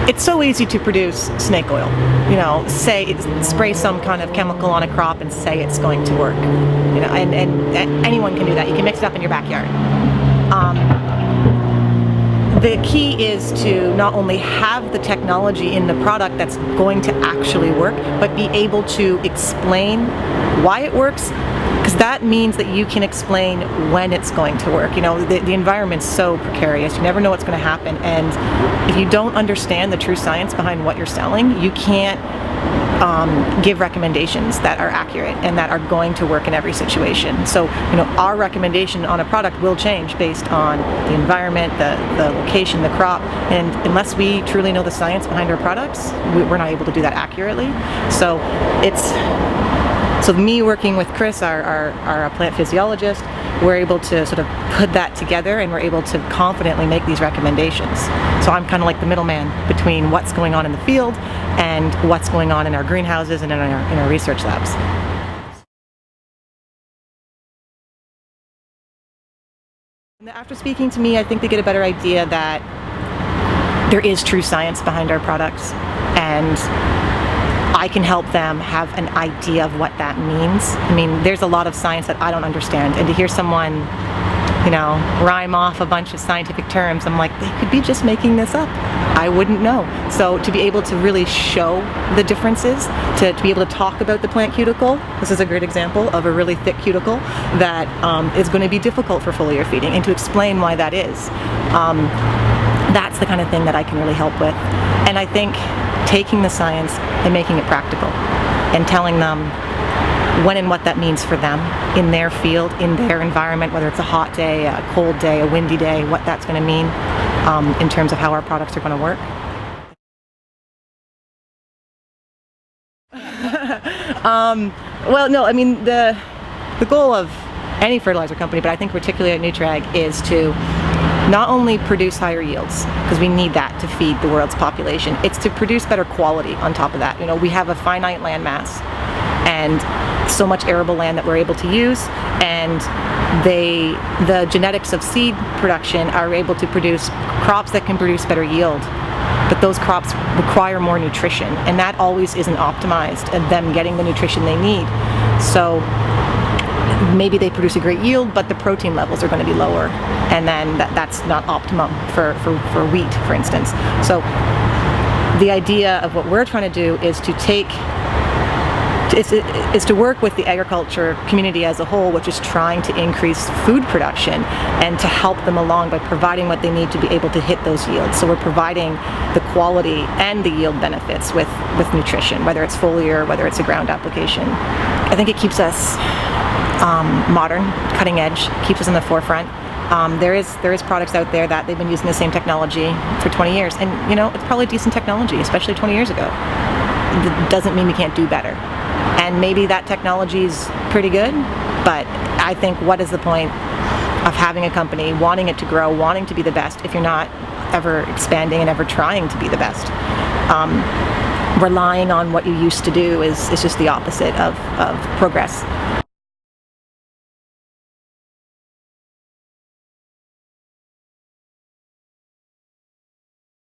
it's so easy to produce snake oil. You know, spray some kind of chemical on a crop and say it's going to work. You know, and anyone can do that. You can mix it up in your backyard. The key is to not only have the technology in the product that's going to actually work, but be able to explain why it works, because that means that you can explain when it's going to work. You know, the environment's so precarious. You never know what's going to happen, and if you don't understand the true science behind what you're selling, you can't give recommendations that are accurate and that are going to work in every situation. So, you know, our recommendation on a product will change based on the environment, the location, the crop, and unless we truly know the science behind our products, we're not able to do that accurately. So me working with Chris, our plant physiologist, we're able to sort of put that together, and we're able to confidently make these recommendations. So I'm kind of like the middleman between what's going on in the field and what's going on in our greenhouses and in our research labs. And after speaking to me, I think they get a better idea that there is true science behind our products, and I can help them have an idea of what that means. I mean, there's a lot of science that I don't understand, and to hear someone, you know, rhyme off a bunch of scientific terms, I'm like, they could be just making this up. I wouldn't know. So to be able to really show the differences, to be able to talk about the plant cuticle, this is a great example of a really thick cuticle that is going to be difficult for foliar feeding, and to explain why that is. That's the kind of thing that I can really help with. And I think taking the science and making it practical and telling them when and what that means for them in their field, in their environment, whether it's a hot day, a cold day, a windy day, what that's going to mean in terms of how our products are going to work. Well, no, I mean, the goal of any fertilizer company, but I think particularly at NutriAg, is to not only produce higher yields, because we need that to feed the world's population, it's to produce better quality on top of that. You know, we have a finite land mass and so much arable land that we're able to use, and the genetics of seed production are able to produce crops that can produce better yield. But those crops require more nutrition, and that always isn't optimized and them getting the nutrition they need. So maybe they produce a great yield, but the protein levels are going to be lower, and then that's not optimum for wheat, for instance. So the idea of what we're trying to do is to to work with the agriculture community as a whole, which is trying to increase food production, and to help them along by providing what they need to be able to hit those yields. So we're providing the quality and the yield benefits with nutrition, whether it's foliar, whether it's a ground application. I think it keeps us modern, cutting edge, keeps us in the forefront. There is products out there that they've been using the same technology for 20 years, and you know, it's probably decent technology, especially 20 years ago. It doesn't mean we can't do better. And maybe that technology is pretty good, but I think, what is the point of having a company, wanting it to grow, wanting to be the best, if you're not ever expanding and ever trying to be the best? Relying on what you used to do is just the opposite of progress.